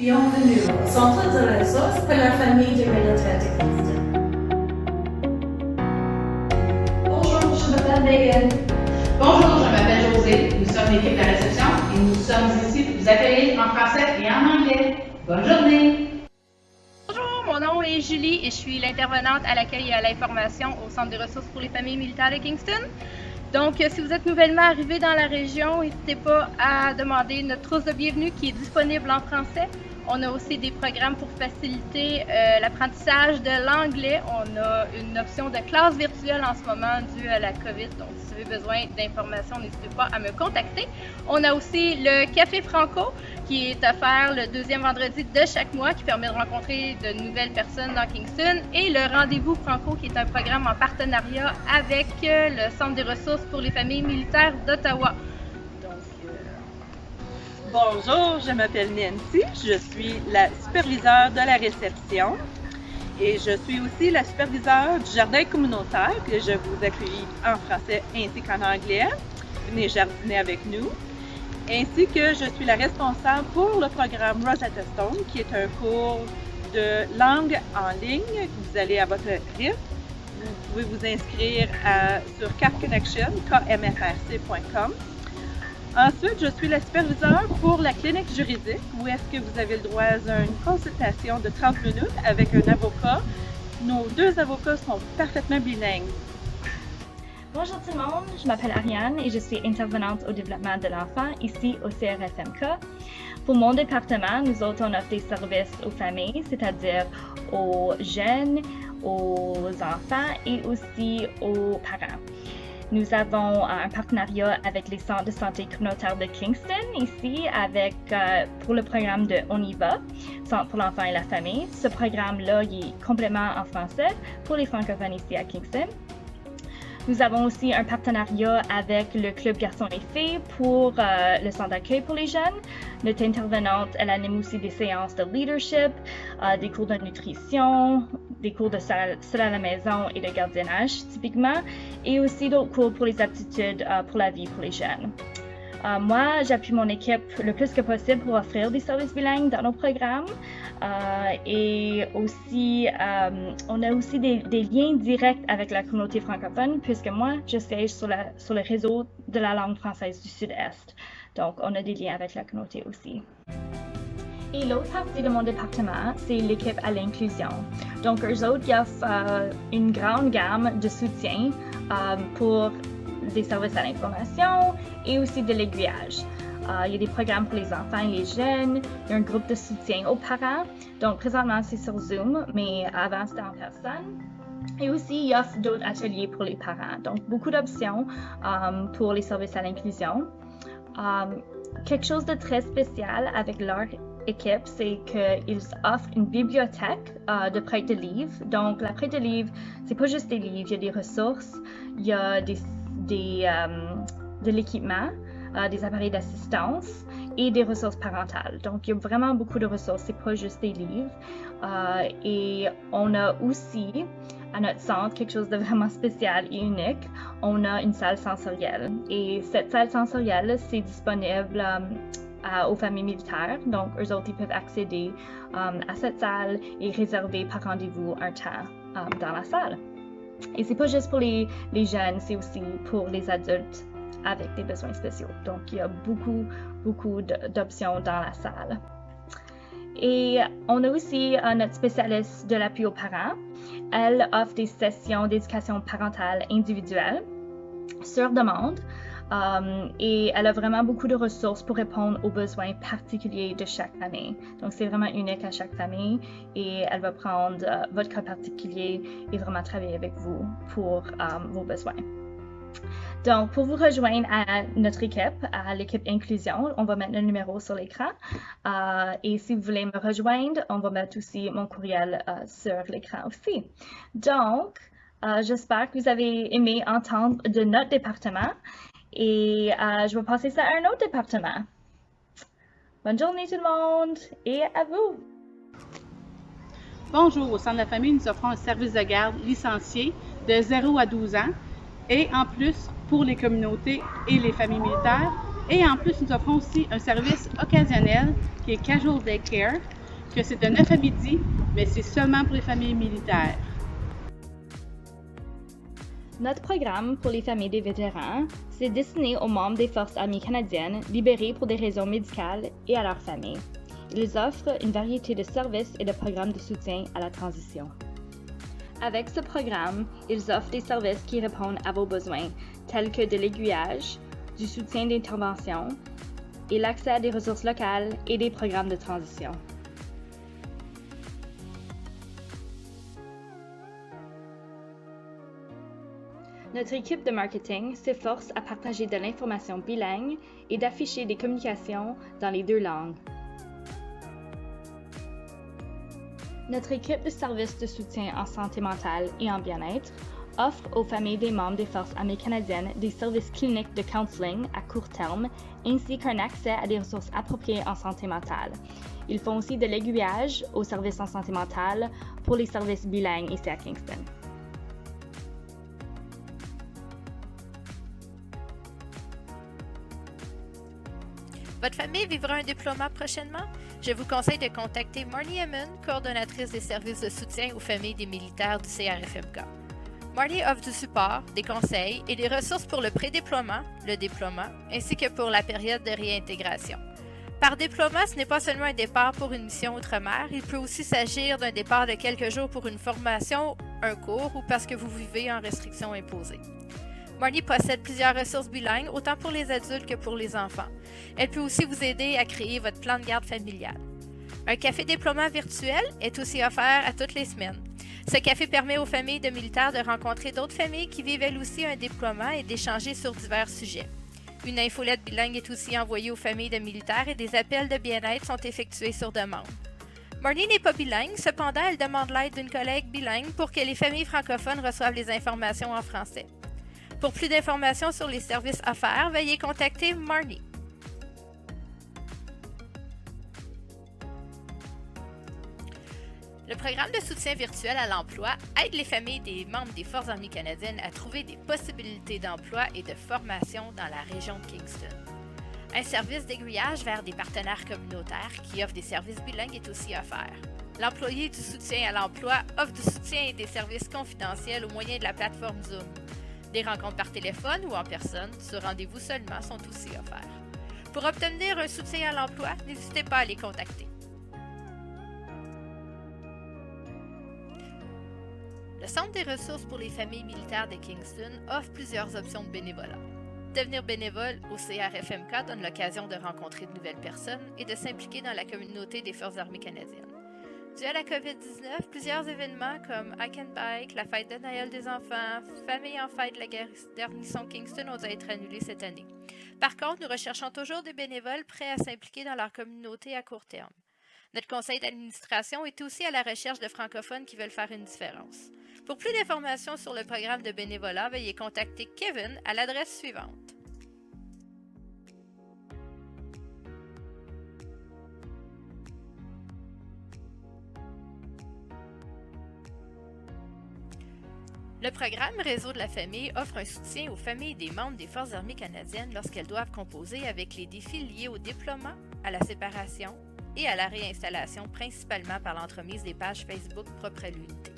Bienvenue au Centre de ressources pour la famille du militaire de Kingston. Bonjour, je m'appelle Megan. Bonjour, je m'appelle Josée. Nous sommes l'équipe de la réception et nous sommes ici pour vous accueillir en français et en anglais. Bonne journée! Bonjour, mon nom est Julie et je suis l'intervenante à l'accueil et à l'information au Centre de ressources pour les familles militaires de Kingston. Donc, si vous êtes nouvellement arrivé dans la région, n'hésitez pas à demander notre trousse de bienvenue qui est disponible en français. On a aussi des programmes pour faciliter l'apprentissage de l'anglais. On a une option de classe virtuelle en ce moment due à la COVID. Donc, si vous avez besoin d'informations, n'hésitez pas à me contacter. On a aussi le Café Franco qui est offert le deuxième vendredi de chaque mois qui permet de rencontrer de nouvelles personnes dans Kingston. Et le Rendez-vous Franco qui est un programme en partenariat avec le Centre des ressources pour les familles militaires d'Ottawa. Bonjour, je m'appelle Nancy, je suis la superviseure de la réception et je suis aussi la superviseure du jardin communautaire que je vous accueille en français ainsi qu'en anglais. Venez jardiner avec nous. Ainsi que je suis la responsable pour le programme Rosetta Stone qui est un cours de langue en ligne. Vous allez à votre rythme. Vous pouvez vous inscrire sur kmfrc.com. Ensuite, je suis la superviseure pour la clinique juridique où est-ce que vous avez le droit à une consultation de 30 minutes avec un avocat. Nos deux avocats sont parfaitement bilingues. Bonjour tout le monde, je m'appelle Ariane et je suis intervenante au développement de l'enfant ici au CRFMK. Pour mon département, nous autres, on offre des services aux familles, c'est-à-dire aux jeunes, aux enfants et aussi aux parents. Nous avons un partenariat avec les centres de santé communautaires de Kingston ici pour le programme de On y va, Centre pour l'enfant et la famille. Ce programme-là il est complètement en français pour les francophones ici à Kingston. Nous avons aussi un partenariat avec le Club Garçons et Filles pour le centre d'accueil pour les jeunes. Notre intervenante, elle anime aussi des séances de leadership, des cours de nutrition, des cours de salle à la maison et de gardiennage typiquement, et aussi d'autres cours pour les aptitudes pour la vie pour les jeunes. Moi, j'appuie mon équipe le plus que possible pour offrir des services bilingues dans nos programmes. Et aussi, on a aussi des liens directs avec la communauté francophone, puisque moi, je siège sur le réseau de la langue française du Sud-Est. Donc, on a des liens avec la communauté aussi. Et l'autre partie de mon département, c'est l'équipe à l'inclusion. Donc, eux autres, ils offrent une grande gamme de soutien pour des services à l'information et aussi de l'aiguillage. Il y a des programmes pour les enfants et les jeunes, il y a un groupe de soutien aux parents. Donc présentement c'est sur Zoom, mais avant c'était en personne. Et aussi il offre d'autres ateliers pour les parents. Donc beaucoup d'options pour les services à l'inclusion. Quelque chose de très spécial avec leur équipe, c'est qu'ils offrent une bibliothèque de prêt de livres. Donc la prêt de livres, c'est pas juste des livres, il y a des ressources, il y a de l'équipement, des appareils d'assistance et des ressources parentales. Donc, il y a vraiment beaucoup de ressources, c'est pas juste des livres. Et on a aussi, à notre centre, quelque chose de vraiment spécial et unique. On a une salle sensorielle. Et cette salle sensorielle, c'est disponible aux familles militaires. Donc, eux autres, ils peuvent accéder à cette salle et réserver par rendez-vous un temps dans la salle. Et c'est pas juste pour les jeunes, c'est aussi pour les adultes avec des besoins spéciaux. Donc, il y a beaucoup d'options dans la salle. Et on a aussi notre spécialiste de l'appui aux parents. Elle offre des sessions d'éducation parentale individuelle sur demande. Et elle a vraiment beaucoup de ressources pour répondre aux besoins particuliers de chaque famille. Donc, c'est vraiment unique à chaque famille et elle va prendre votre cas particulier et vraiment travailler avec vous pour vos besoins. Donc, pour vous rejoindre à notre équipe, à l'équipe Inclusion, on va mettre le numéro sur l'écran. Et si vous voulez me rejoindre, on va mettre aussi mon courriel sur l'écran aussi. Donc, j'espère que vous avez aimé entendre de notre département. Et je vais passer ça à un autre département. Bonne journée tout le monde et à vous! Bonjour, au Centre de la famille, nous offrons un service de garde licencié de 0 à 12 ans et en plus, pour les communautés et les familles militaires, Et en plus, nous offrons aussi un service occasionnel qui est Casual Daycare, que c'est de 9 à midi, mais c'est seulement pour les familles militaires. Notre programme pour les familles des vétérans, c'est destiné aux membres des Forces armées canadiennes libérés pour des raisons médicales et à leurs familles. Ils offrent une variété de services et de programmes de soutien à la transition. Avec ce programme, ils offrent des services qui répondent à vos besoins, tels que de l'aiguillage, du soutien d'intervention et l'accès à des ressources locales et des programmes de transition. Notre équipe de marketing s'efforce à partager de l'information bilingue et d'afficher des communications dans les 2 langues. Notre équipe de services de soutien en santé mentale et en bien-être offre aux familles des membres des Forces armées canadiennes des services cliniques de counseling à court terme ainsi qu'un accès à des ressources appropriées en santé mentale. Ils font aussi de l'aiguillage aux services en santé mentale pour les services bilingues ici à Kingston. Votre famille vivra un diplôme prochainement? Je vous conseille de contacter Marnie Hammond, coordonnatrice des services de soutien aux familles des militaires du CRFMK. Marnie offre du support, des conseils et des ressources pour le pré-déploiement, le déploiement, ainsi que pour la période de réintégration. Par déploiement, ce n'est pas seulement un départ pour une mission outre-mer, il peut aussi s'agir d'un départ de quelques jours pour une formation, un cours ou parce que vous vivez en restriction imposée. Marnie possède plusieurs ressources bilingues, autant pour les adultes que pour les enfants. Elle peut aussi vous aider à créer votre plan de garde familial. Un café déploiement virtuel est aussi offert à toutes les semaines. Ce café permet aux familles de militaires de rencontrer d'autres familles qui vivent elles aussi un déploiement et d'échanger sur divers sujets. Une infolette bilingue est aussi envoyée aux familles de militaires et des appels de bien-être sont effectués sur demande. Marnie n'est pas bilingue, cependant elle demande l'aide d'une collègue bilingue pour que les familles francophones reçoivent les informations en français. Pour plus d'informations sur les services offerts, veuillez contacter Marnie. Le programme de soutien virtuel à l'emploi aide les familles des membres des Forces armées canadiennes à trouver des possibilités d'emploi et de formation dans la région de Kingston. Un service d'aiguillage vers des partenaires communautaires qui offrent des services bilingues est aussi offert. L'employé du soutien à l'emploi offre du soutien et des services confidentiels au moyen de la plateforme Zoom. Des rencontres par téléphone ou en personne, sur rendez-vous seulement, sont aussi offerts. Pour obtenir un soutien à l'emploi, n'hésitez pas à les contacter. Le Centre des ressources pour les familles militaires de Kingston offre plusieurs options de bénévolat. Devenir bénévole au CRFMK donne l'occasion de rencontrer de nouvelles personnes et de s'impliquer dans la communauté des Forces armées canadiennes. Dû à la COVID-19, plusieurs événements comme I Can Bike, la fête de Noël des enfants, Famille en fête de la garnison Kingston ont dû être annulés cette année. Par contre, nous recherchons toujours des bénévoles prêts à s'impliquer dans leur communauté à court terme. Notre conseil d'administration est aussi à la recherche de francophones qui veulent faire une différence. Pour plus d'informations sur le programme de bénévolat, veuillez contacter Kevin à l'adresse suivante. Le programme Réseau de la famille offre un soutien aux familles des membres des Forces armées canadiennes lorsqu'elles doivent composer avec les défis liés au déploiement, à la séparation et à la réinstallation, principalement par l'entremise des pages Facebook propres à l'unité.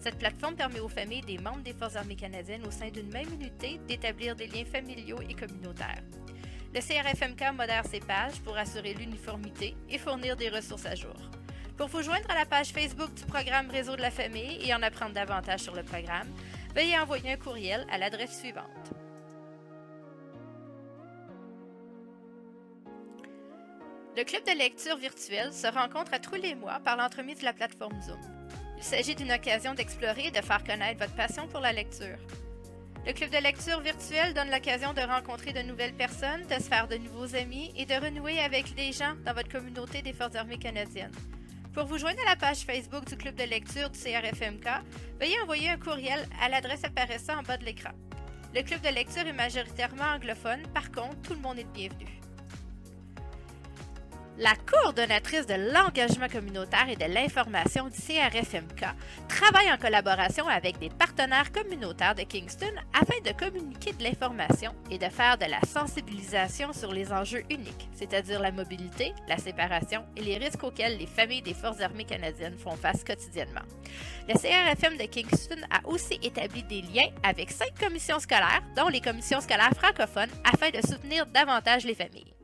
Cette plateforme permet aux familles des membres des Forces armées canadiennes au sein d'une même unité d'établir des liens familiaux et communautaires. Le CRFMK modère ses pages pour assurer l'uniformité et fournir des ressources à jour. Pour vous joindre à la page Facebook du programme Réseau de la famille et en apprendre davantage sur le programme, veuillez envoyer un courriel à l'adresse suivante. Le club de lecture virtuel se rencontre à tous les mois par l'entremise de la plateforme Zoom. Il s'agit d'une occasion d'explorer et de faire connaître votre passion pour la lecture. Le club de lecture virtuel donne l'occasion de rencontrer de nouvelles personnes, de se faire de nouveaux amis et de renouer avec des gens dans votre communauté des Forces armées canadiennes. Pour vous joindre à la page Facebook du club de lecture du CRFMK, veuillez envoyer un courriel à l'adresse apparaissant en bas de l'écran. Le club de lecture est majoritairement anglophone, par contre, tout le monde est le bienvenu. La coordonnatrice de l'engagement communautaire et de l'information du CRFMK travaille en collaboration avec des partenaires communautaires de Kingston afin de communiquer de l'information et de faire de la sensibilisation sur les enjeux uniques, c'est-à-dire la mobilité, la séparation et les risques auxquels les familles des Forces armées canadiennes font face quotidiennement. Le CRFM de Kingston a aussi établi des liens avec 5 commissions scolaires, dont les commissions scolaires francophones, afin de soutenir davantage les familles.